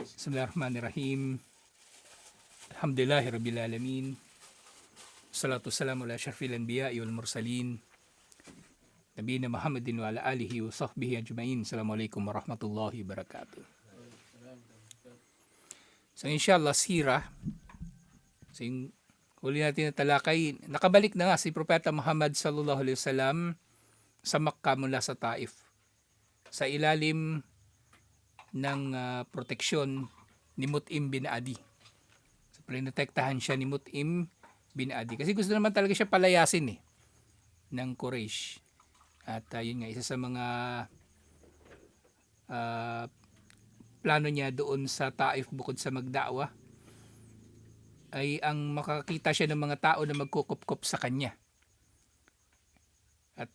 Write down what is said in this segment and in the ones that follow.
Bismillahirrahmanirrahim. Alhamdulillahi Rabbil Alamin. Salatu wassalamu ala syarfil anbiya'i wal mursalin. Nabiyina Muhammadin wa ala alihi wa sahbihi ajma'in. Assalamualaikum warahmatullahi wabarakatuh. So inshallah sirah. So yung huli natin na talakay, nakabalik na nga si Propeta Muhammad sallallahu alaihi wasallam sa Makkah mula sa Taif. Sa ilalim ng proteksyon ni Mut'im bin Adi. So, pinotektahan siya ni Mut'im bin Adi. Kasi gusto naman talaga siya palayasin ng Quraysh. At yun nga, isa sa mga plano niya doon sa Taif bukod sa magda'wa ay ang makakita siya ng mga tao na magkukupkup sa kanya. At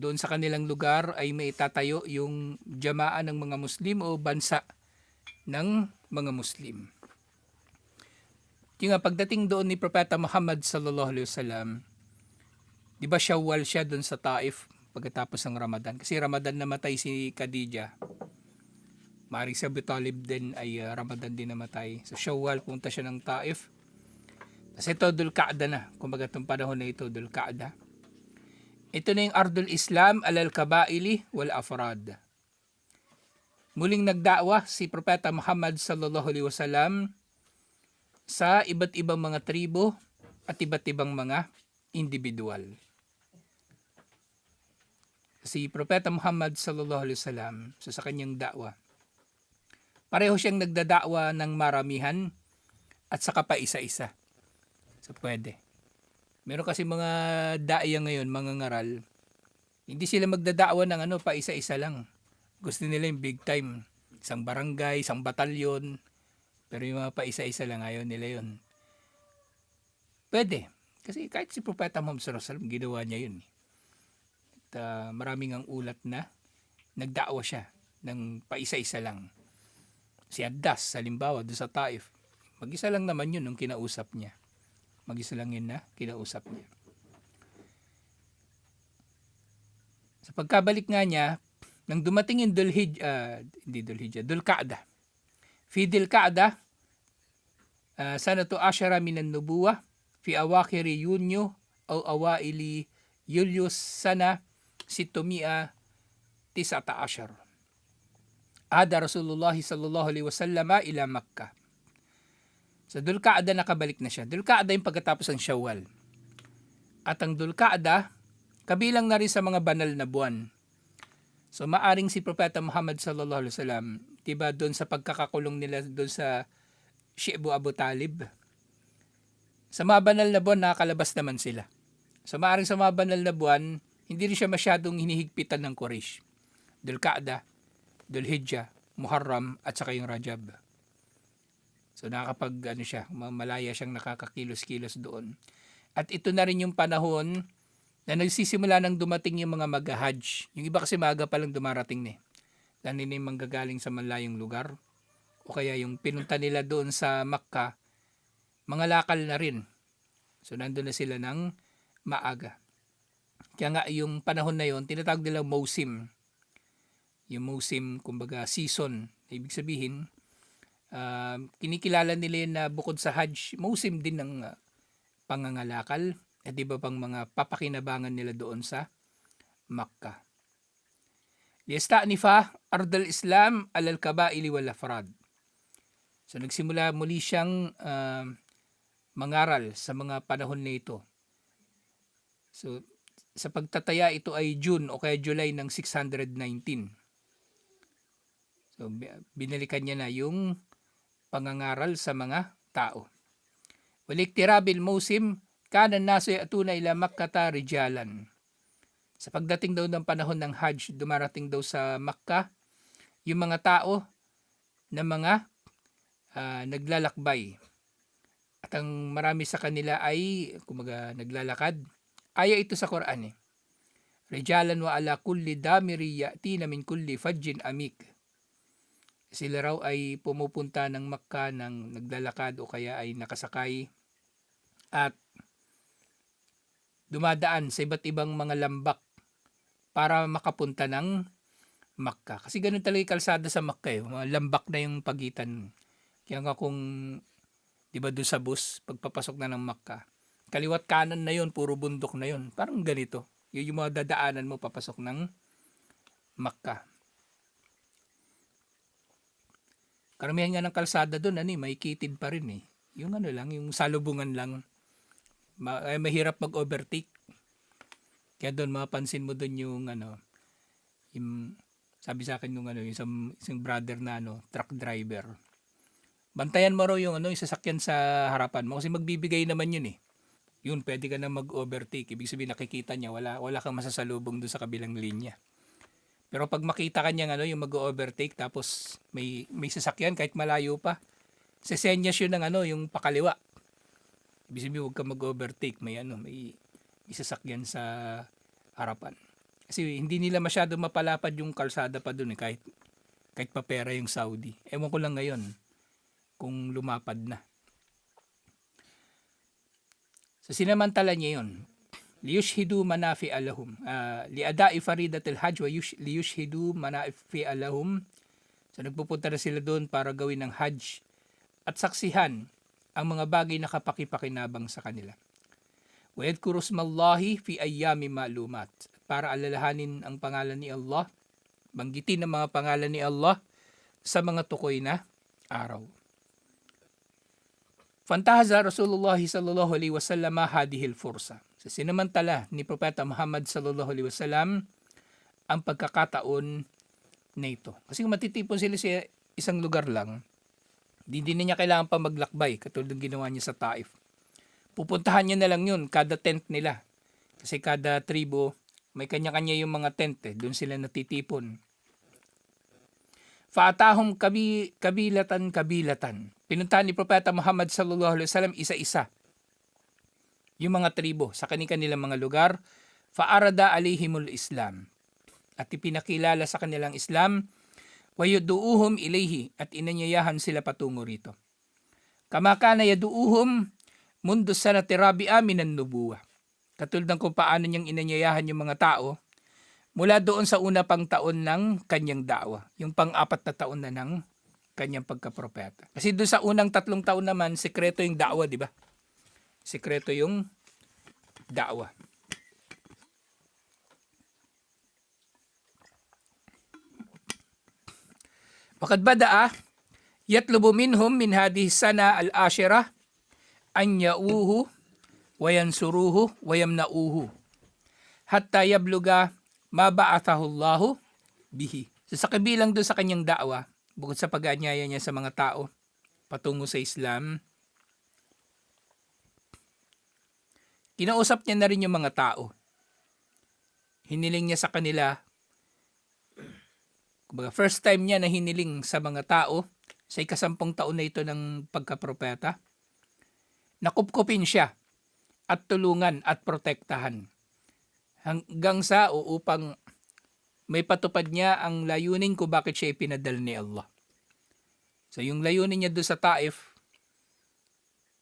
doon sa kanilang lugar ay may itatayo yung jamaa ng mga Muslim o bansa ng mga Muslim. Yung pagdating doon ni Propeta Muhammad sallallahu alaihi wasallam, di ba Shawwal siya doon sa Taif pagkatapos ng Ramadan? Kasi Ramadan namatay si Khadija. Maring si Abu Talib din ay Ramadan din namatay. So Shawwal punta siya ng Taif. Kasi ito Dhul Qa'dah na. Kumbaga itong panahon na ito Dhul Qa'dah. Ito na yung Ardul Islam alal kabaili wal afrad. Muling nagda'wa si Propeta Muhammad sallallahu alaihi wasallam sa iba't ibang mga tribo at iba't ibang mga individual. Si Propeta Muhammad sallallahu alaihi wasallam sa kanyang da'wa, pareho siyang nagdada'wa ng maramihan at saka pa isa-isa. So pwede. Meron kasi mga daya ngayon, mga ngaral, hindi sila magdadaawa ng pa isa-isa lang. Gusto nila yung big time. Isang barangay, isang batalyon. Pero yung mga pa isa-isa lang, ayaw nila yun. Pwede. Kasi kahit si Propeta Muhammad sallallahu alaihi wasallam, ginawa niya yun. At maraming ang ulat na nagdaawa siya ng pa isa-isa lang. Si Addas, halimbawa, doon sa Taif, mag-isa lang naman yun nung kinausap niya. Mag-isa lang yun na kinausap niya. Sa pagkabalik nga niya, nang dumating yung Dhul Qa'dah. Fi Dhul Qa'dah, sanatu ashara minan nubuwah, fi awakhiri Yunyo, o awaili Yulius sana, situmia tisata ashar. Ada Rasulullah sallallahu alaihi wasallam ila Makkah. Sa Dhul Qa'dah nakabalik na siya. Dhul Qa'dah yung pagkatapos ng Shawwal. At ang Dhul Qa'dah, kabilang na rin sa mga banal na buwan. So maaring si Propeta Muhammad sallallahu alaihi wasallam, diba doon sa pagkakakulong nila doon sa Shi'bu Abu Talib, sa mga banal na buwan nakakalabas naman sila. So maaring sa mga banal na buwan, hindi rin siya masyadong hinihigpitan ng Quraysh. Dhul Qa'dah, Dhul Hijjah, Muharram at saka yung Rajab. So nakakapag siya, malaya siyang nakakakilos-kilos doon. At ito na rin yung panahon na nagsisimula nang dumating yung mga mag-hajj. Yung iba kasi maaga pa lang dumarating na. Lalo na yung manggagaling sa malayong lugar. O kaya yung pinunta nila doon sa Makkah, mga lakal na rin. So nandun na sila ng maaga. Kaya nga yung panahon na yon tinatawag nila Mausim. Yung Mausim, kumbaga season. Ibig sabihin, kinikilala nila na bukod sa Hajj, Mausim din ng pangangalakal at iba pang mga papakinabangan nila doon sa Makkah. Liyasta'nifa Ardul Islam alal kabaili wal afrad. So nagsimula muli siyang mangaral sa mga panahon na ito. So sa pagtataya ito ay June o kaya July ng 619. So binalikan niya na yung pangangaral sa mga tao. Waliktirabil Mausim, kanan naso atuna ila Makkata rijalan. Sa pagdating daw ng panahon ng Hajj, dumarating daw sa Makkah yung mga tao na mga naglalakbay. At ang marami sa kanila ay kumaga naglalakad. Aya ito sa Quran Rijalan wa ala kulli damiri ya'tina min kulli fajjin amik. Sila raw ay pumupunta ng Makkah ng naglalakad o kaya ay nakasakay at dumadaan sa iba't ibang mga lambak para makapunta ng Makkah. Kasi ganun talaga yung kalsada sa Makkah eh. Mga lambak na yung pagitan. Kaya nga kung, di ba doon sa bus, pagpapasok na ng Makkah, kaliwat kanan na yun, puro bundok na yun. Parang ganito. Yun yung mga dadaanan mo papasok ng Makkah. Karamihan nga ng kalsada doon, may kitid pa rin eh. Yung lang, yung salubungan lang. Mahirap mag-overtake. Kaya doon, mapansin mo doon yung yung, sabi sa akin yung isang brother na truck driver. Bantayan mo raw yung yung sasakyan sa harapan mo kasi magbibigay naman yun eh. Yun, pwede ka na mag-overtake. Ibig sabihin nakikita niya, wala kang masasalubong doon sa kabilang linya. Pero pag makita ka niya yung mag-overtake tapos may sasakyan kahit malayo pa, sesenyas yun ng yung pakaliwa. Ibig sabihin huwag ka mag-overtake, may sasakyan sa harapan. Kasi hindi nila masyado mapalapad yung kalsada pa doon kahit papera yung Saudi. Ewan ko lang ngayon kung lumapad na. So sinamantala niya yun. Liyushhidu manafi alahum. Liadai faridat al-hajj wa liyushhidu manafi alahum. So nagpupunta na sila doon para gawin ng hajj at saksihan ang mga bagay na kapakipakinabang sa kanila. Wa yadhkuru smallahi fi ayyami ma'lumat. Para alalahanin ang pangalan ni Allah, banggitin ang mga pangalan ni Allah sa mga tukoy na araw. Fantahaza Rasulullah sallallahu alaihi wasallam hadihil fursa. Sa sinamantala ni Propeta Muhammad sallallahu alaihi wasallam ang pagkakataon na ito. Kasi kung matitipon sila sa isang lugar lang, hindi na niya kailangan pa maglakbay katulad ng ginawa niya sa Taif. Pupuntahan niya na lang yun, kada tent nila. Kasi kada tribo, may kanya-kanya yung mga tent doon sila natitipon. Faatahum kabilatan. Pinuntahan ni Propeta Muhammad sallallahu alaihi wasallam isa-isa yung mga tribo sa kanilang mga lugar. Faarada alihimul Islam. At ipinakilala sa kanilang Islam. Wayuduuhum ilayhi at inanyayahan sila patungo rito. Kama kana yaduuhum mundu sanati rabi'a minan nubuwah. Katulad ng kung paano niyang inanyayahan yung mga tao mula doon sa una pang taon ng kanyang da'wa. Yung pang-apat na taon na ng kanyang pagkapropeta. Kasi doon sa unang 3 taon naman, sekreto yung da'wa, di ba? Sekreto yung da'wa. Wakad bada'a, yatlubu minhum min hadhihi sana al-ashira an ya'uhu wa yansuruhu wa yamna'uhu hatta yabluga ma ba'athahu Allahu bihi. So, sa kabilang doon sa kanyang da'wa, bukod sa pag-aanyaya niya sa mga tao patungo sa Islam, kinausap niya na rin yung mga tao. Hiniling niya sa kanila, first time niya na hiniling sa mga tao sa 10 taon na ito ng pagkapropeta, nakupkupin siya at tulungan at protektahan hanggang sa upang may patupad niya ang layunin kung bakit siya ipinadal ni Allah. So yung layunin niya doon sa Taif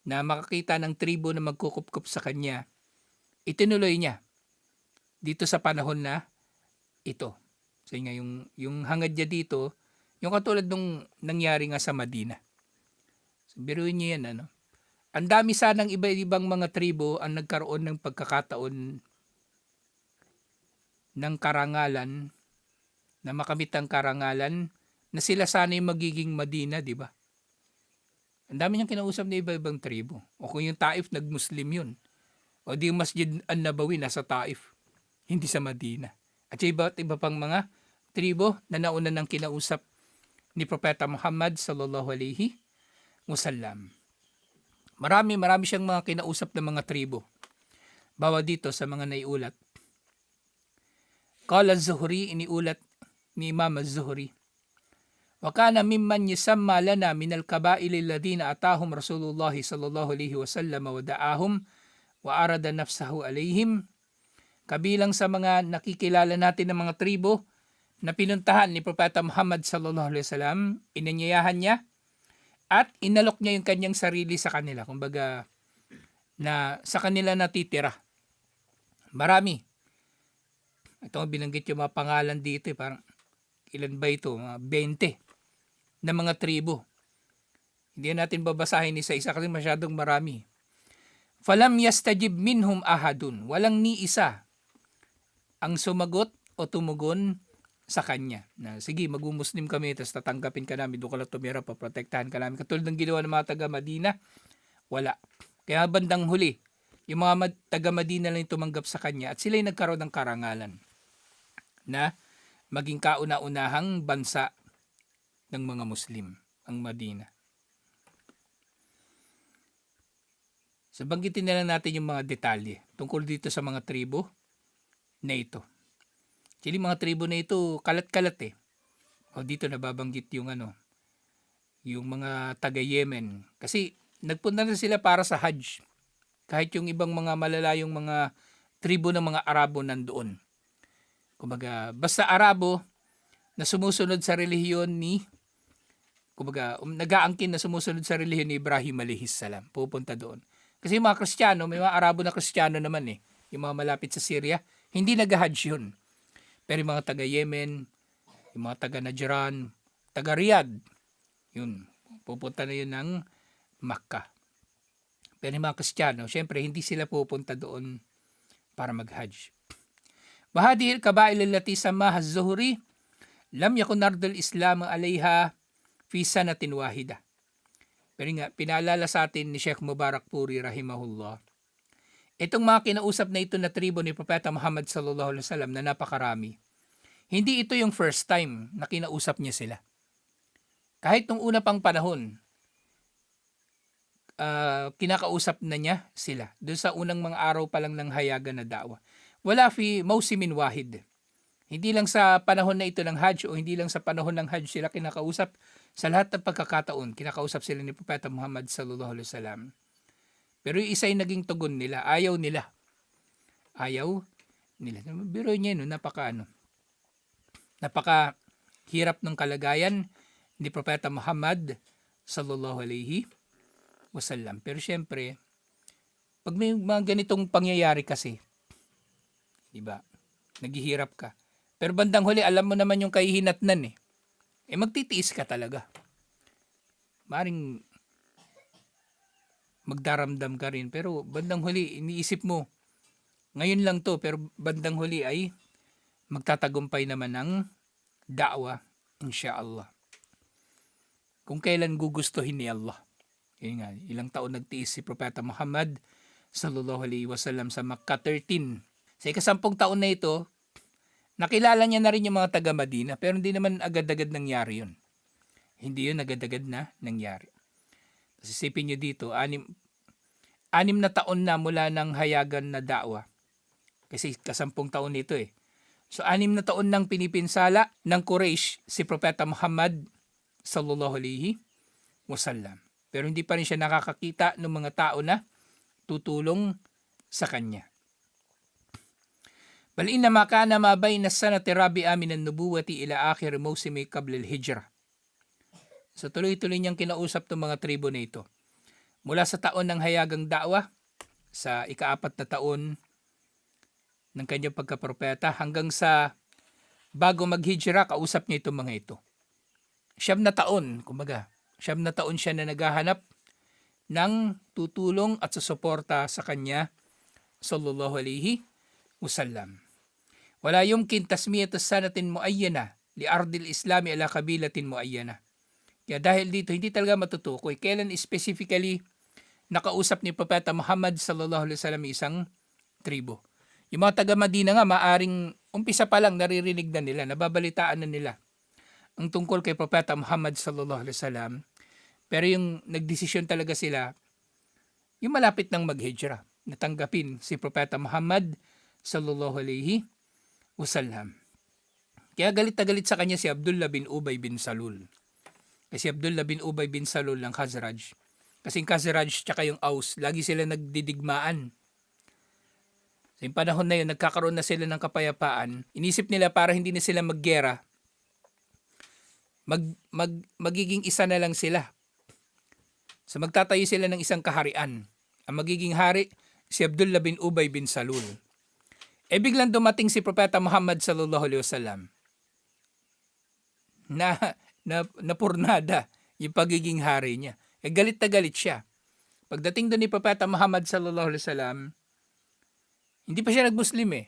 na makakita ng tribo na magkukupkup sa kanya, itinuloy niya dito sa panahon na ito. So yung hangad niya dito, yung katulad nung nangyari nga sa Madina. So biruin niyo yan, Ang dami sanang iba-ibang mga tribo ang nagkaroon ng pagkakataon ng karangalan, na makamit ang karangalan, na sila sana yung magiging Madina, di ba? Ang dami niyang kinausap na iba-ibang tribo. O kung yung Taif, nag-Muslim yun. O di yung Masjid an-Nabawi nasa Taif, hindi sa Madina. At yung iba pang mga tribo na nauna ng kinausap ni Propeta Muhammad sallallahu alaihi wasallam. Marami siyang mga kinausap na mga tribo. Bawa dito sa mga naiulat. Qala az-Zuhri, iniulat ni Imam az-Zuhri. Wa kana mimman yusamma lana min al-kaba'il alladhina atahum Rasulullah sallallahu alaihi wasallam wa da'ahum wa arada nafsahu alaihim. Kabilang sa mga nakikilala natin ng mga tribo na pinuntahan ni Propeta Muhammad sallallahu alaihi wasallam, inanyayahan niya at inalok niya yung kanyang sarili sa kanila. Kumbaga, na sa kanila natitira. Marami. Ito binanggit yung mga pangalan dito. Parang ilan ba ito? Mga 20 na mga tribo. Hindi natin babasahin isa-isa kasi masyadong marami. Falam yastajib minhum ahadun. Walang ni isa ang sumagot o tumugon sa kanya. Na, sige, mag-Muslim kami, tapos tatanggapin ka namin, doon ka lang tumira, paprotektahan ka namin. Katulad ng ginawa ng mga taga-Madina, wala. Kaya bandang huli, yung mga taga-Madina lang yung tumanggap sa kanya at sila'y nagkaroon ng karangalan na maging kauna-unahang bansa ng mga Muslim, ang Madina. So, banggitin na lang natin yung mga detalye tungkol dito sa mga tribo na ito. Actually, mga tribo na ito, kalat-kalat eh. O dito nababanggit yung yung mga taga-Yemen. Kasi nagpunta na sila para sa Hajj. Kahit yung ibang mga malalayong mga tribo ng mga Arabo nandoon. Kumbaga, basta Arabo na sumusunod sa relihiyon ni, nag-aangkin na sumusunod sa relihiyon ni Ibrahim alayhis salam, pupunta doon. Kasi yung mga Kristiyano, may mga Arabo na Kristiyano naman eh, yung mga malapit sa Syria, hindi nag-Hajj yun. Pero yung mga taga-Yemen, yung mga taga-Najran, taga-Riyadh, yun, pupunta na yun ng Makkah. Pero yung mga Kristiyano, syempre hindi sila pupunta doon para mag-Hajj. Bahadihil kabail allati samaha az-Zuhri lam yakun nardul Islam alayha fi sanatin wahida. Pero nga, pinaalala sa atin ni Sheikh Mubarak Puri rahimahullah, itong mga kinausap na ito na tribo ni Propeta Muhammad sallallahu alaihi wasallam na napakarami, hindi ito yung first time na kinausap niya sila. Kahit nung una pang panahon, kinakausap na niya sila. Doon sa unang mga araw pa lang ng hayagan na da'wa. Wala fi mausimin wahid. Hindi lang sa panahon na ito ng Hajj o hindi lang sa panahon ng Hajj sila kinakausap. Sa lahat ng pagkakataon, kinakausap sila ni Propeta Muhammad sallallahu alaihi wasallam. Pero yung isa yung naging tugon nila, ayaw nila. Ayaw nila. Biro niya yun, napaka hirap ng kalagayan ni Propeta Muhammad sallallahu alaihi wasallam. Pero syempre, pag may mga ganitong pangyayari kasi, di ba? Naghihirap ka. Pero bandang huli, alam mo naman yung kahihinatnan eh. Magtitiis ka talaga. Maring magdaramdam ka rin. Pero bandang huli, iniisip mo, ngayon lang to, pero bandang huli ay magtatagumpay naman ng da'wa, insyaallah. Kung kailan gugustuhin ni Allah. Yun nga, ilang taon nagtiis si Propeta Muhammad sallallahu alaihi wasallam sa Makkah 13. Sa ika-10 taon na ito, nakilala niya na rin yung mga taga-Madina, pero hindi naman agad-agad nangyari yun. Hindi yun agad-agad na nangyari. Isipin nyo dito, 6 na taon na mula ng hayagan na da'wa. Kasi ka-10 taon nito eh. So 6 na taon nang pinipinsala ng Quraysh si Propeta Muhammad sallallahu alaihi wasallam. Pero hindi pa rin siya nakakakita ng mga tao na tutulong sa kanya. Bal innama kana ma bayna sanati rabi'a min an-nubuwati ila akhir mawsimi qabla al-hijrah. So tuloy-tuloy niyang kinausap ng mga tribo na ito. Mula sa taon ng hayagang da'wa, sa ika-4 na taon ng kanyang pagkapropeta, hanggang sa bago mag-hijrah, kausap niya itong mga ito. 9 na taon, kumbaga, 9 na taon siya na naghahanap ng tutulong at susuporta sa kanya, sallallahu alaihi wasallam. Wala yumkin tasmiyatu sanatin muayyana li ardil islami ala kabilatin muayyana. Kaya dahil dito, hindi talaga matutukoy kailan specifically nakausap ni Propeta Muhammad sallallahu alaihi wasallam isang tribo. Yung mga taga-Madina nga, maaring umpisa pa lang naririnig na nila, nababalitaan na nila ang tungkol kay Propeta Muhammad sallallahu alaihi wasallam. Pero yung nagdesisyon talaga sila, yung malapit ng mag-hijrah, natanggapin si Propeta Muhammad sallallahu alaihi wasallam. Kaya galit na galit sa kanya si Abdullah bin Ubay bin Salul. Kasi Abdullah bin Ubay bin Salul ng Khazraj. Kasi yung Khazraj tsaka yung Aus, lagi sila nagdidigmaan. Sa yung panahon na yun, nagkakaroon na sila ng kapayapaan. Inisip nila para hindi na sila maggera, magiging isa na lang sila. So magtatayo sila ng isang kaharian. Ang magiging hari, si Abdullah bin Ubay bin Salul. Biglang dumating si Propeta Muhammad sallallahu alaihi wasallam. na, napurnada yung pagiging hari niya. Galit na galit siya. Pagdating doon ni Propeta Muhammad sallallahu alaihi wasallam, hindi pa siya nagmuslim eh.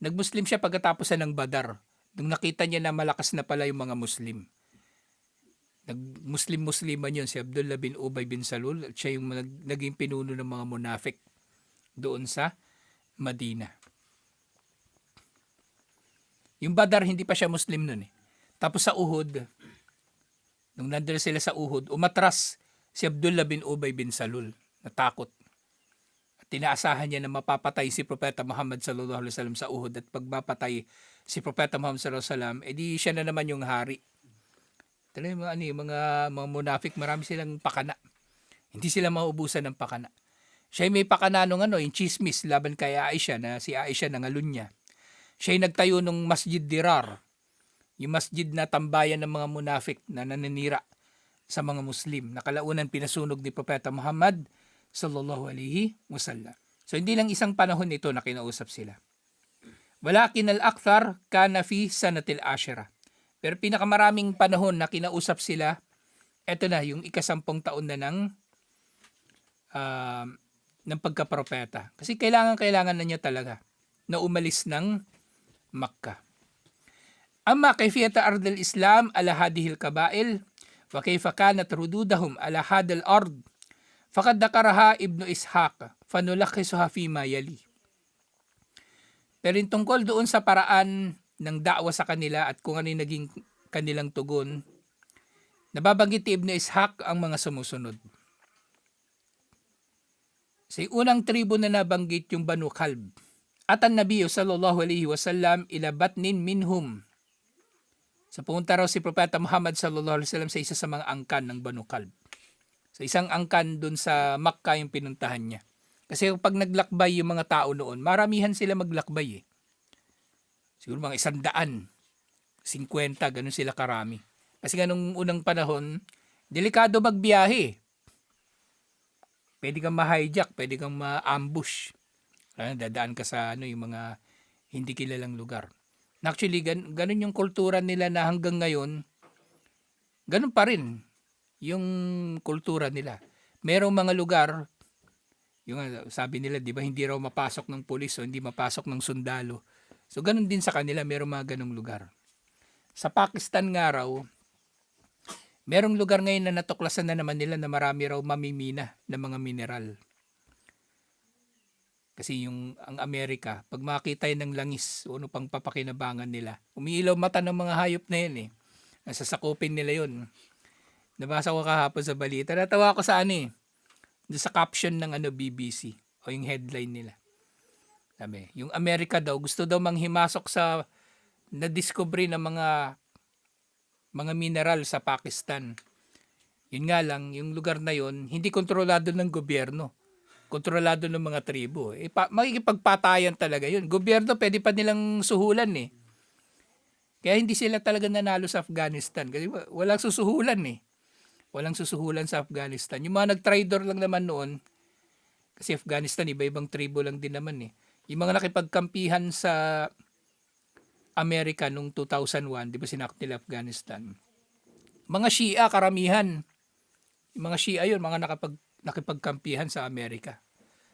Nagmuslim siya pagkatapos ng Badar. Nung nakita niya na malakas na pala yung mga Muslim. Nag-Muslim-Musliman yun si Abdullah bin Ubay bin Salul. At siya yung naging pinuno ng mga munafik doon sa Madina. Yung Badar, hindi pa siya Muslim nun eh. Tapos sa Uhud, nung nandun sila sa Uhud, umatras si Abdullah bin Ubay bin Salul. Natakot. Tinaasahan niya na mapapatay si Propeta Muhammad sallallahu alaihi wasallam sa Uhud, at pagpapatay si Propeta Muhammad sallallahu alaihi wasallam, edi siya na naman yung hari. Talaga yung mga munafik, marami silang pakana. Hindi sila maubusan ng pakana. Siya may pakana nung yung chismis laban kay Aisha, na si Aisha nangalun niya. Siya nagtayo ng Masjid Dirar, yung masjid na tambayan ng mga munafik na naninira sa mga Muslim. Nakalaunan pinasunog ni Propeta Muhammad sallallahu alaihi wasallam. So hindi lang isang panahon ito na kinausap sila. Walakin al-akthar kana fi sanatil ashira. Pero pinakamaraming panahon na kinausap sila, eto na yung ika-10 taon na ng pagkapropeta. Kasi kailangan na niya talaga na umalis ng Makkah. Amma kayfiyata ardil Islam ala hadihil kabail wa kayfa kanat rududahum ala hadal ard faqad dakaraha Ibnu Ishaq fanulakhisuha fima yali. Pero yung tungkol doon sa paraan ng da'wa sa kanila at kung ano yung naging kanilang tugon, nababanggit ni Ibnu Ishaq ang mga sumusunod. Sa unang tribo na nabanggit yung Banu Kalb. At ang Nabiyo sallallahu alaihi wasallam ila batnin minhum. Sa pumunta raw si Propeta Muhammad sallallahu alaihi wasallam sa isa sa mga angkan ng Banu Kalb. Sa isang angkan doon sa Makkah yung pinuntahan niya. Kasi pag naglakbay yung mga tao noon, maramihan sila maglakbay eh. Siguro mga 100, 50, ganun sila karami. Kasi ganung unang panahon, delikado magbiyahe. Pwede kang ma-hijack, pwede kang ma-ambush. Dadaan ka sa yung mga hindi kilalang lugar. Actually, ganun yung kultura nila na hanggang ngayon, ganun pa rin yung kultura nila. Merong mga lugar, yung sabi nila, di ba, hindi raw mapasok ng pulis o hindi mapasok ng sundalo. So, ganun din sa kanila, merong mga ganung lugar. Sa Pakistan nga raw, merong lugar ngayon na natuklasan na naman nila na marami raw mamimina ng mga mineral. Kasi ang Amerika, pag makita ng langis, ano pang papakinabangan nila, umiilaw mata ng mga hayop na yan eh. Nasasakupin nila yun. Nabasa ko kahapon sa balita. Natawa ko sa sa caption ng BBC o yung headline nila. Sabi, yung Amerika daw, gusto daw manghimasok sa na-discovery ng mga mineral sa Pakistan. Yun nga lang, yung lugar na yun, hindi kontrolado ng gobyerno. Kontrolado ng mga tribo. Makikipagpatayan talaga yun. Gobyerno, pwede pa nilang suhulan eh. Kaya hindi sila talaga nanalo sa Afghanistan. Kasi walang susuhulan eh. Walang susuhulan sa Afghanistan. Yung mga nag-trader lang naman noon, kasi Afghanistan, iba-ibang tribo lang din naman eh. Yung mga nakipagkampihan sa Amerika nung 2001, di ba sinakop nila Afghanistan? Mga Shia, karamihan. Yung mga Shia yun, mga nakipagkampihan sa Amerika.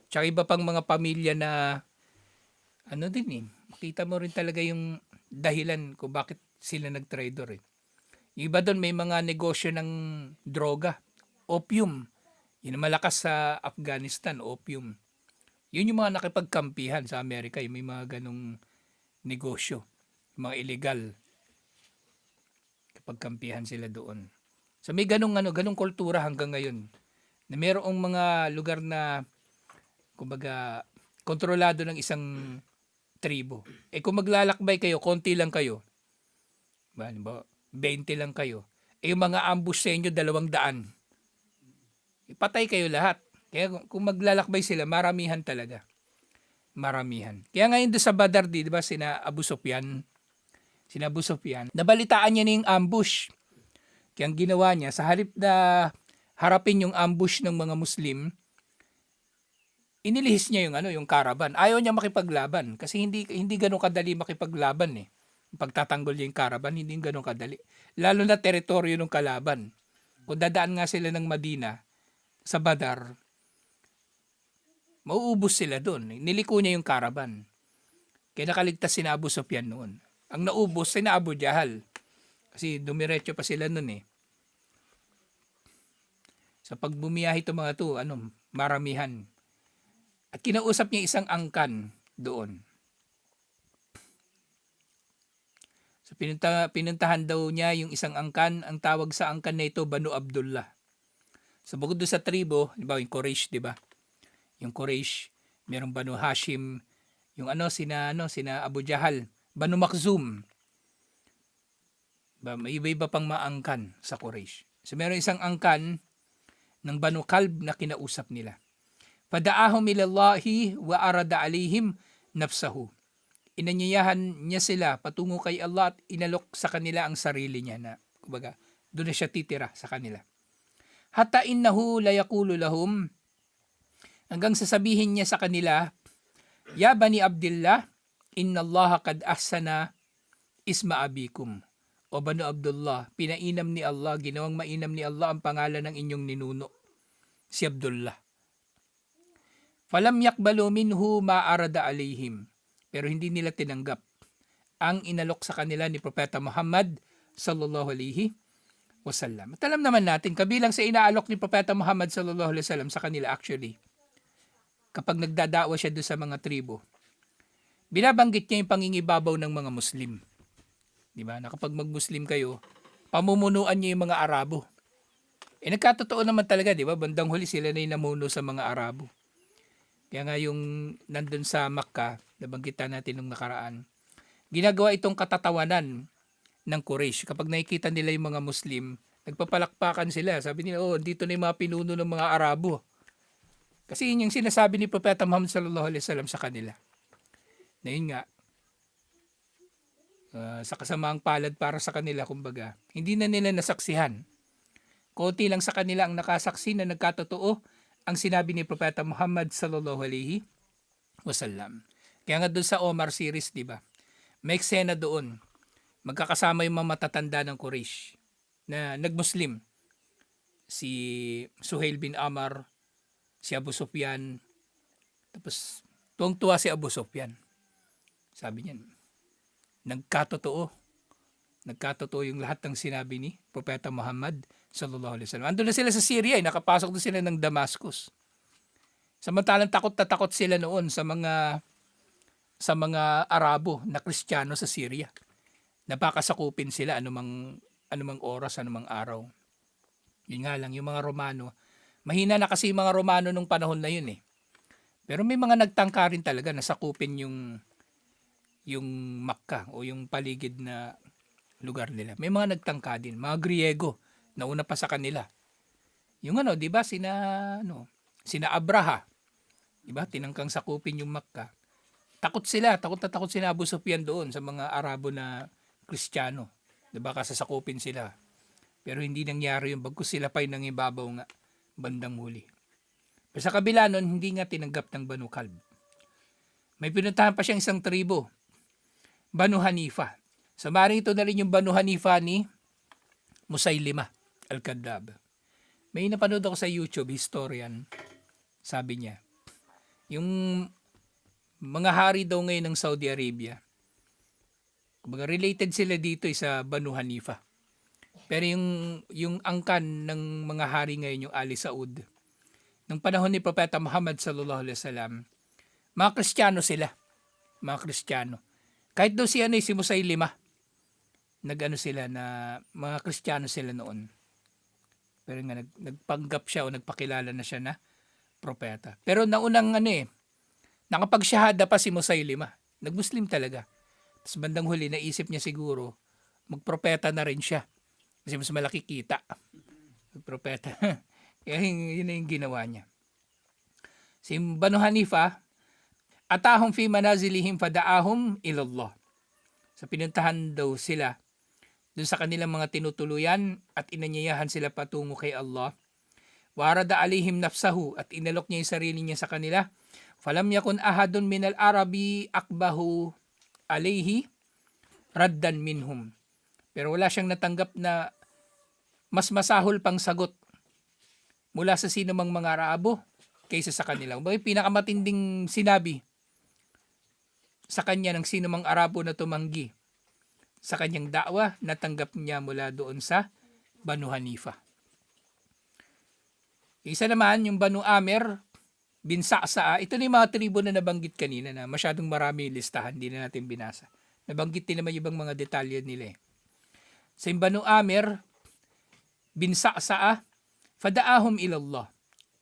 Tsaka iba pang mga pamilya na makita mo rin talaga yung dahilan kung bakit sila nag-trader eh. Yung iba doon may mga negosyo ng droga, opium. Yun ang malakas sa Afghanistan, opium. Yun yung mga nakipagkampihan sa Amerika, yung may mga ganong negosyo, mga illegal. Kapagkampihan sila doon. So may ganong kultura hanggang ngayon. Na mayroong mga lugar na kumbaga kontrolado ng isang tribo. Kung maglalakbay kayo, konti lang kayo. Ba, 20 lang kayo. Yung mga ambush sa inyo 200. Patay kayo lahat. Kaya kung maglalakbay sila, maramihan talaga. Maramihan. Kaya ngayon doon sa Badar, di ba, sina Abu Sufyan, nabalitaan niya na yung ambush. Kaya ang ginawa niya, sa halip na harapin yung ambush ng mga Muslim, inilihis niya yung caravan. Ayaw niya makipaglaban kasi hindi ganoon kadali makipaglaban eh. Pagtatanggol niya yung caravan, hindi ganun kadali. Lalo na teritoryo ng kalaban. Kung dadaan nga sila ng Madina, sa Badar, mauubos sila doon. Niliko niya yung caravan. Kaya nakaligtas si Abu Sufyan noon. Ang naubos si Abu Jahal. Kasi dumiretso pa sila noon eh. Sa pagbumiyahe itong mga to, maramihan. At kinausap niya isang angkan doon. So pinuntahan daw niya yung isang angkan. Ang tawag sa angkan na ito, Banu Abdullah. So bukod doon sa tribo, di ba, yung Quraysh, di ba? Yung Quraysh, merong Banu Hashim, yung sina Abu Jahal, Banu Makhzum. May iba-iba pang maangkan sa Quraysh. So meron isang angkan ng Banu Kalb na kinausap nila. Fada'ahum ilallahi wa arada alihim nafsahu. Inanyayahan niya sila patungo kay Allah at inalok sa kanila ang sarili niya na, kumbaga, doon na siya titira sa kanila. Hatta innahu la yaqulu lahum, hanggang sasabihin niya sa kanila, Ya Bani Abdullah, inna Allah kad ahsana isma abikum. O Banu Abdullah, pinainam ni Allah, ginawang mainam ni Allah ang pangalan ng inyong ninuno, si Abdullah. Falam yakbalu minhu ma arada alayhim. Pero hindi nila tinanggap ang inalok sa kanila ni Propeta Muhammad sallallahu alaihi wasallam. At alam naman natin, kabilang sa inaalok ni Propeta Muhammad sallallahu alaihi wasallam sa kanila actually, kapag nagdadawa siya doon sa mga tribo, binabanggit niya yung pangingibabaw ng mga Muslim. Di ba? Na kapag mag-Muslim kayo, pamumunuan niyo yung mga Arabo. Nagkatotoo naman talaga, di ba? Bandang huli sila na yung namuno sa mga Arabo. Kaya nga yung nandun sa Makkah, nabanggitan natin nung nakaraan, ginagawa itong katatawanan ng Quraysh. Kapag nakikita nila yung mga Muslim, nagpapalakpakan sila. Sabi nila, dito na yung mga pinuno ng mga Arabo. Kasi yun yung sinasabi ni Propeta Muhammad sallallahu alaihi wasallam sa kanila. Na yun nga, sa kasamaang palad para sa kanila, kumbaga, hindi na nila nasaksihan. Konti lang sa kanila ang nakasaksi na nagkatotoo ang sinabi ni Propeta Muhammad sallallahu alaihi wasallam. Kaya nga doon sa Omar series, di ba? May eksena doon. Magkakasama yung mga matatanda ng Quraysh na nag-Muslim. Si Suhail bin Amr, si Abu Sufyan. Tapos tuwang-tuwa si Abu Sufyan. Sabi niya, Nagkatotoo yung lahat ng sinabi ni Propeta Muhammad sallallahu alaihi wasallam. Andun na sila sa Syria, nakapasok na sila ng Damascus. Samantalang takot na takot sila noon sa mga Arabo na Kristiyano sa Syria. Napakasakupin sila anumang oras, anumang araw. Yun nga lang, yung mga Romano, mahina na kasi yung mga Romano nung panahon na yun eh. Pero may mga nagtangka rin talaga na sakupin yung Makkah o yung paligid na lugar nila. May mga nagtangka din, mga Griego, nauna pa sa kanila. Yung di ba, sina Abraha, di ba, tinangkang sakupin yung Makkah. Takot na takot sina Abu Sufyan doon sa mga Arabo na Kristiyano. Di ba, kasi sakupin sila. Pero hindi nangyari yung bagkus sila pa'y nangibabaw nga bandang huli. Pero sa kabila nun, hindi nga tinanggap ng Banu Kalb. May pinuntahan pa siyang isang tribo, Banu Hanifa. So marito na rin yung Banu Hanifa ni Musaylimah al-Kadhab. May napanood ako sa YouTube, historian, sabi niya, yung mga hari daw ngayon ng Saudi Arabia, kumbaga related sila dito sa Banu Hanifa. Pero yung angkan ng mga hari ngayon, yung Ali Saud, ng panahon ni Propeta Muhammad sallallahu alaihi wasallam, mga Kristiyano sila. Mga Kristiyano. Kahit daw si Musaylimah, sila na mga Kristiyano sila noon. Pero nga nagpanggap siya o nagpakilala na siya na propeta. Pero naunang nakapagsyahada pa si Musaylimah. Nag-Muslim talaga. Tapos bandang huli, naisip niya siguro, magpropeta na rin siya. Kasi mas malaki kita. Magpropeta. Kaya yun na yung ginawa niya. Si Banu Hanifa, atahum fi manazilihim fada'ahum ilallah. So pinuntahan daw sila doon sa kanilang mga tinutuluyan at inanyayahan sila patungo kay Allah. Warada alihim nafsahu, at inalok niya yung sarili niya sa kanila. Falam yakun ahadun minal arabi akbahu alayhi raddan minhum. Pero wala siyang natanggap na mas masahol pang sagot mula sa sino mang mga Arabo kaysa sa kanila. Kumbaga, pinakamatinding sinabi sa kanya ng sino mang Arabo na tumanggi sa kanyang da'wa, natanggap niya mula doon sa Banu Hanifa. Isa naman, yung Banu Amir bin Sa'sa'a. Ito na yung mga tribo na nabanggit kanina na masyadong marami yung listahan, hindi na natin binasa. Nabanggit din naman yung ibang mga detalye nila eh. Sa Banu Amir bin Sa'sa'a, fada'ahum ilallah.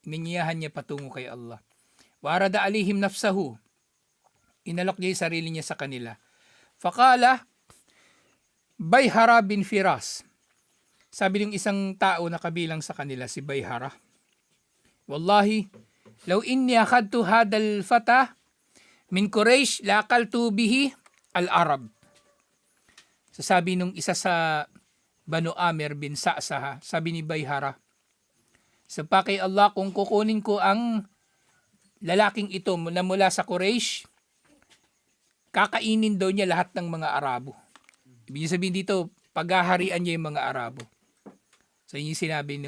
Iningiyahan niya patungo kay Allah. Warada alihim nafsahu. Inalok niya yung sarili niya sa kanila. Faqala, Bayhara bin Firas. Sabi ng isang tao na kabilang sa kanila, si Bayhara, Wallahi, law inni akhadtu hadal fata min Quraysh laqaltu bihi al-Arab. Sabi nung isa sa Banu Amir bin Sa'sa'a, sabi ni Bayhara, sa kay Allah, kung kukunin ko ang lalaking ito na mula sa Quraysh, kakainin daw niya lahat ng mga Arabo. Ibig sabihin dito, paghaharian niya yung mga Arabo. So yun yung sinabi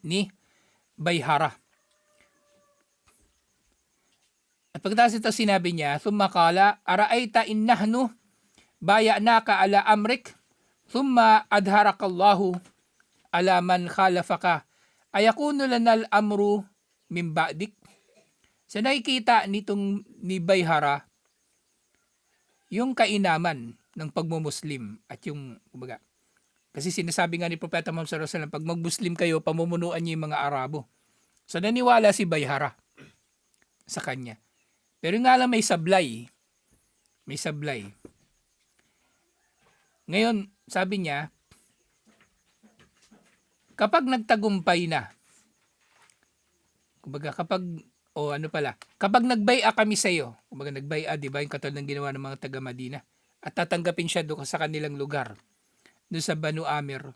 ni Bayhara. At pagkatapos ito sinabi niya, thumma qala, ara'ayta in nahnu baya'naka ala amrik, thumma adharakallahu ala man khalafaka, ayakunu lanal amru min ba'dik. So nakikita nitong ni Bayhara yung kainaman ng pagmumuslim at yung, kumbaga, kasi sinasabi nga ni Propeta Muhammad sallallahu alaihi wasallam, pag magmuslim kayo, pamumunuan niyo yung mga Arabo. So naniwala si Bayhara sa kanya. Pero nga lang may sablay. May sablay. Ngayon, sabi niya, kapag nagtagumpay na, kumbaga kapag nagbaya kami sa iyo, kumbaga nagbaya, di ba, yung katulad ng ginawa ng mga taga Madina, at tatanggapin siya doon sa kanilang lugar, doon sa Banu Amir.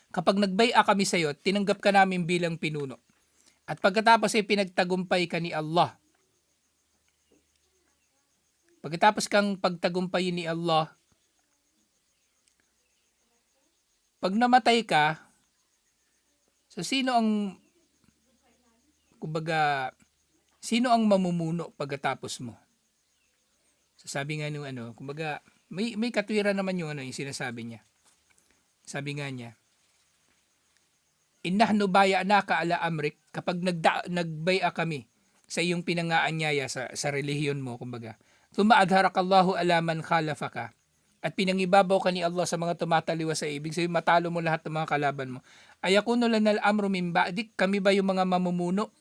Kapag nagbaya kami sa iyo, tinanggap ka namin bilang pinuno. At pagkatapos ay pinagtagumpay ka ni Allah. Pagkatapos kang pagtagumpay ni Allah, pag namatay ka, so sino ang mamumuno pagkatapos mo? So sabi nga nung kumbaga, may katwiran naman yung yung sinasabi niya. Sabi nga niya, innahnu baya'naka ala amrik, kapag nagbaya kami sa iyong pinangaanyaya sa relihiyon mo, kumbaga, tumaadharakallahu ala man khalafaka, at pinangibabaw ka ni Allah sa mga tumataliwa sa ibig sabihin, matalo mo lahat ng mga kalaban mo. Ayakunu lanal amru min ba'dik, kami ba yung mga mamumuno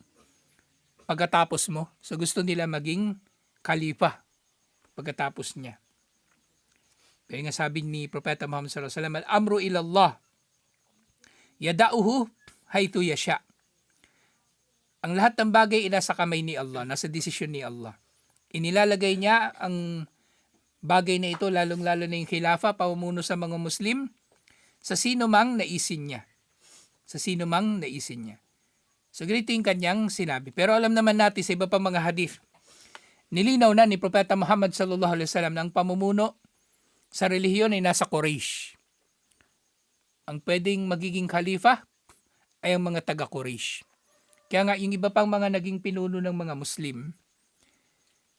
pagkatapos mo? So gusto nila maging khalifa pagkatapos niya. Kaya nga sabi ni Propeta Muhammad sallallahu alaihi wasallam, al-amru ilallah yada'uhu haythu yasha. Ang lahat ng bagay nasa kamay ni Allah, nasa desisyon ni Allah. Inilalagay niya ang bagay na ito, lalong-lalo na yung khilafa, pamumuno sa mga Muslim, sa sino mang naisin niya. Sa sino mang naisin niya. So ganito yung kanyang sinabi. Pero alam naman natin sa iba pang mga hadith, nilinaw na ni Propeta Muhammad sallallahu alaihi wasallam na ang pamumuno sa relihiyon ay nasa Quraysh. Ang pwedeng magiging khalifa ay ang mga taga-Quraysh. Kaya nga yung iba pang mga naging pinuno ng mga Muslim,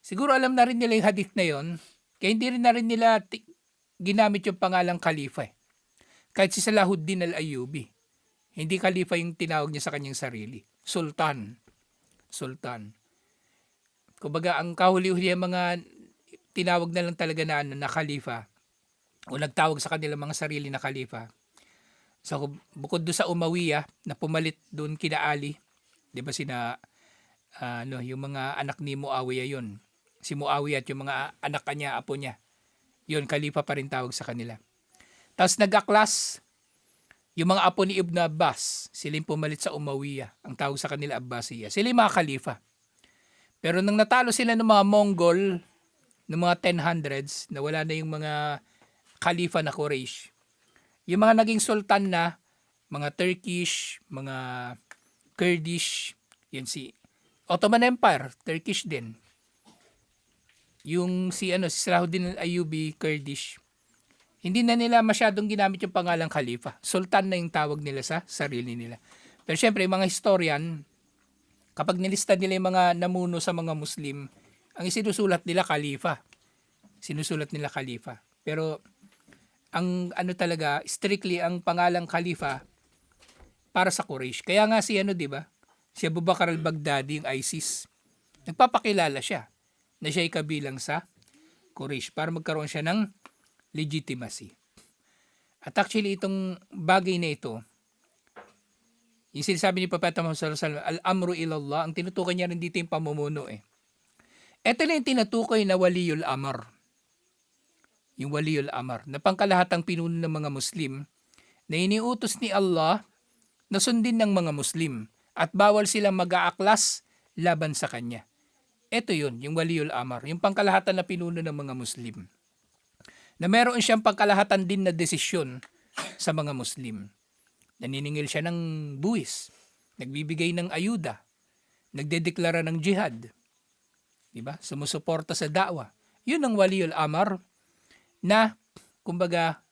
siguro alam na rin nila yung hadith na yon, kaya hindi rin na rin nila ginamit yung pangalang khalifa. Kahit si Salahuddin al-Ayyubi, hindi khalifa yung tinawag niya sa kanyang sarili. Sultan. Kumbaga, ang kahuli-huli ang mga tinawag na lang talaga na khalifa, o nagtawag sa kanilang mga sarili na khalifa. So, bukod doon sa Umawiya, na pumalit doon kina Ali, di ba yung mga anak ni Muawiya yun. Si Muawiya at yung mga anak niya, apo niya. Yun, khalifa pa rin tawag sa kanila. Tapos nag-aklas, yung mga apo ni Ibn Abbas, sila yung pumalit sa Umawiya. Ang tawag sa kanila Abbasiyya. Sila yung mga khalifa. Pero nang natalo sila ng mga Mongol, ng mga 1000s, na wala na yung mga khalifa na Quraysh, yung mga naging sultan na, mga Turkish, mga Kurdish, yun si Ottoman Empire, Turkish din. yung si Salahuddin al-Ayyubi Kurdish, hindi na nila masyadong ginamit yung pangalang khalifa. Sultan na yung tawag nila sa sarili nila. Pero syempre, yung mga historian, kapag nilista nila yung mga namuno sa mga Muslim, ang isinusulat nila khalifa. Sinusulat nila khalifa. Pero ang ano talaga, strictly ang pangalang khalifa para sa Quraysh. Kaya nga si 'di ba? Si Abu Bakr al-Baghdadi, yung ISIS, nagpapakilala siya na siya ay kabilang sa Quraysh para magkaroon siya ng legitimacy. At actually, itong bagay na ito, yung sinasabi ni Propeta Muhammad sallallahu alaihi wasallam, al-amru ilallah, ang tinutukoy niya rin dito yung pamumuno eh. Ito na yung tinutukoy na waliyul amr. Yung waliyul amr, na pangkalahatang pinuno ng mga Muslim, na iniutos ni Allah na sundin ng mga Muslim at bawal silang mag-aaklas laban sa kanya. Ito yun, yung waliyul amr, yung pangkalahatan na pinuno ng mga Muslim. Na meron siyang pangkalahatan din na desisyon sa mga Muslim. Naniningil siya ng buwis, nagbibigay ng ayuda, nagdedeklara ng jihad, diba? Sumusuporta sa da'wa. Yun ang waliyul amr na, kumbaga,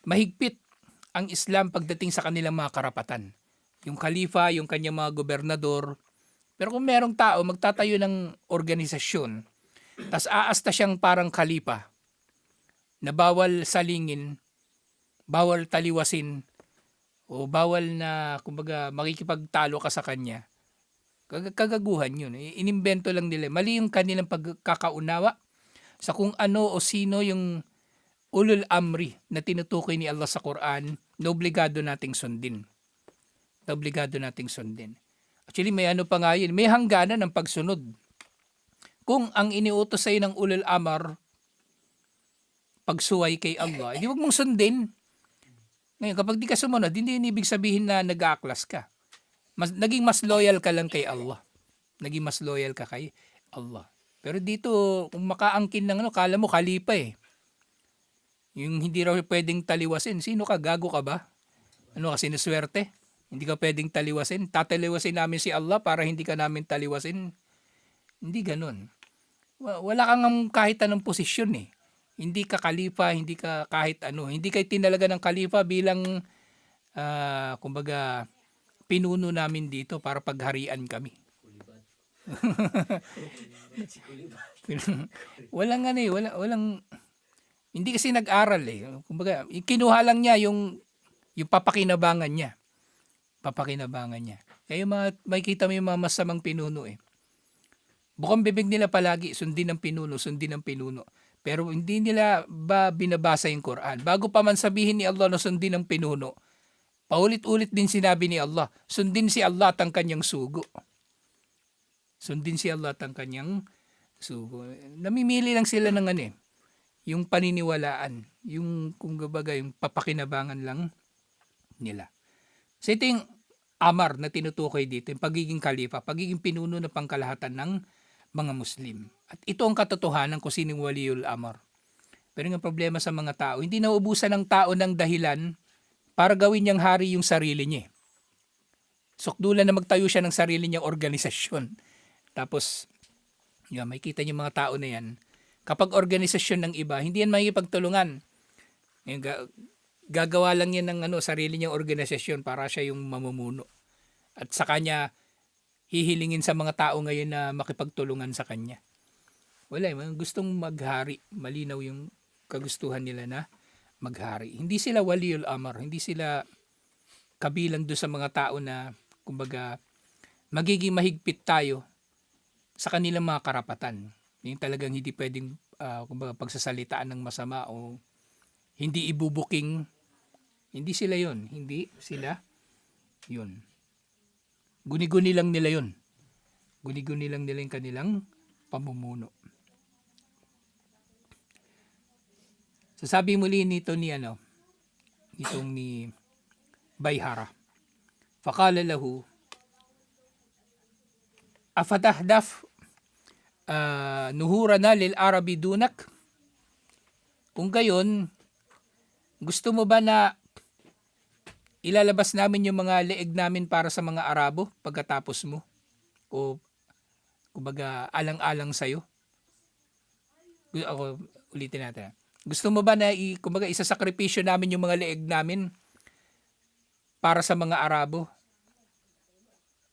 mahigpit ang Islam pagdating sa kanilang mga karapatan. Yung khalifa, yung kanyang mga gobernador. Pero kung merong tao magtatayo ng organisasyon, tas aasta siyang parang khalifa, na bawal salingin, bawal taliwasin, o bawal na, kumbaga, makikipagtalo ka sa kanya, kagaguhan yun. Inimbento lang nila. Mali yung kanilang pagkakaunawa sa kung ano o sino yung ulul amri na tinutukoy ni Allah sa Quran na obligado nating sundin. Na obligado nating sundin. Actually, may ano pa nga yun, may hangganan ng pagsunod. Kung ang iniutos sa'yo ng ulul amr, pagsuway kay Allah, hindi wag mong sundin. Ngayon, kapag di ka sumunod, hindi ibig sabihin na nag-aaklas ka. Naging mas loyal ka lang kay Allah. Naging mas loyal ka kay Allah. Pero dito, kung makaangkin ng kala mo khalifa eh. Yung hindi raw pwedeng taliwasin. Sino ka? Gago ka ba? Ano ka, sinuswerte? Hindi ka pwedeng taliwasin. Tataliwasin namin si Allah para hindi ka namin taliwasin. Hindi ganun. Wala kang kahit anong posisyon eh. Hindi ka khalifa, hindi ka kahit ano. Hindi ka tinalaga ng khalifa bilang, kumbaga, pinuno namin dito para pagharian kami. Walang ano eh, walang, hindi kasi nag-aral eh. Kumbaga, kinuha lang niya yung papakinabangan niya. Papakinabangan niya. Kaya makikita mo yung mga masamang pinuno eh. Bukang bibig nila palagi, sundin ng pinuno, sundin ng pinuno. Pero hindi nila ba binabasa yung Quran? Bago pa man sabihin ni Allah na sundin ng pinuno, paulit-ulit din sinabi ni Allah, sundin si Allah at ang kanyang sugo. Sundin si Allah at ang kanyang sugo. Namimili lang sila ng ano eh, yung paniniwalaan, yung kung gabaga, yung papakinabangan lang nila. So ito yung amar na tinutukoy dito, yung pagiging khalifa, pagiging pinuno na pangkalahatan ng mga Muslim. At ito ang katotohanan kung sinong waliyul amr. Pero yung problema sa mga tao, hindi nauubusan ng tao ng dahilan para gawin niyang hari yung sarili niya. Sukdulan na magtayo siya ng sarili niyang organisasyon. Tapos, yun, makikita niyo mga tao na yan. Kapag organisasyon ng iba, hindi yan makikipagtulungan. Gagawa lang yan ng sarili niyang organisasyon para siya yung mamumuno. At sa kanya, hihilingin sa mga tao ngayon na makipagtulungan sa kanya. Wala, gustong maghari. Malinaw yung kagustuhan nila na maghari. Hindi sila waliyul amr, hindi sila kabilang doon sa mga tao na, kumbaga, magiging mahigpit tayo sa kanilang mga karapatan. Yung talagang hindi pwedeng kumbaga, pagsasalitaan ng masama o hindi ibubuking. Hindi sila yon, hindi sila yun. Guni-guni lang nila yun. Guni-guni lang nila yung kanilang pamumuno. So sabi muli nito itong ni Bayhara. Faqala lahu, afatahdaf nuhurana lil Arabi dunak? Kung gayon, gusto mo ba na ilalabas namin yung mga leeg namin para sa mga Arabo pagkatapos mo? O kumbaga alang-alang sa'yo. Ako, ulitin natin. Gusto mo ba na kumbaga isasakripisyo namin yung mga leeg namin para sa mga Arabo?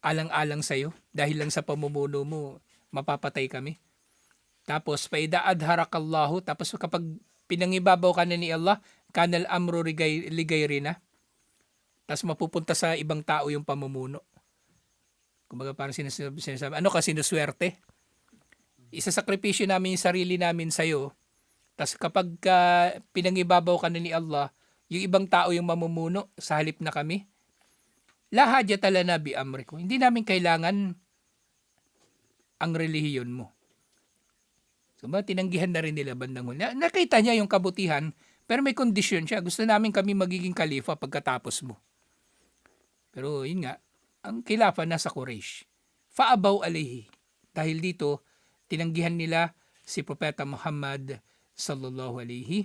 Alang-alang sa'yo? Dahil lang sa pamumuno mo, mapapatay kami? Tapos, paida adharakallahu, tapos kapag pinangibabaw ka na ni Allah, kanal amro ligay rin na. Tapos mapupunta sa ibang tao yung pamumuno. Kumbaga parang sinasabi, ano ka, sinuswerte? Isasakripisyo namin yung sarili namin sa'yo. Tapos kapag pinangibabaw ka na ni Allah, yung ibang tao yung mamumuno sa halip na kami, la hajata lana bi amrikum. Hindi namin kailangan ang relihiyon mo. So, tinanggihan na rin nila bandang huli. Nakita niya yung kabutihan, pero may kondisyon siya. Gusto namin kami magiging kalifa pagkatapos mo. Pero yun nga, ang khilafa nasa Quraysh. Faabaw alayhi. Dahil dito, tinanggihan nila si Propeta Muhammad sallallahu alaihi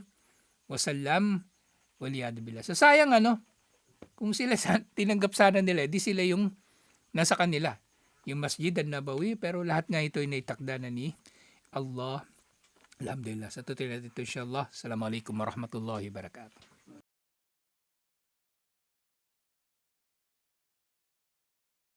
wasallam waliyadu billah. So sayang kung sila tinanggap sana nila, di sila yung nasa kanila. Yung Masjid an-Nabawi, pero lahat nga ito ay naitakda na ni Allah. Alhamdulillah. Sa tutuloy natin ito insyaAllah. Assalamualaikum warahmatullahi wabarakatuh.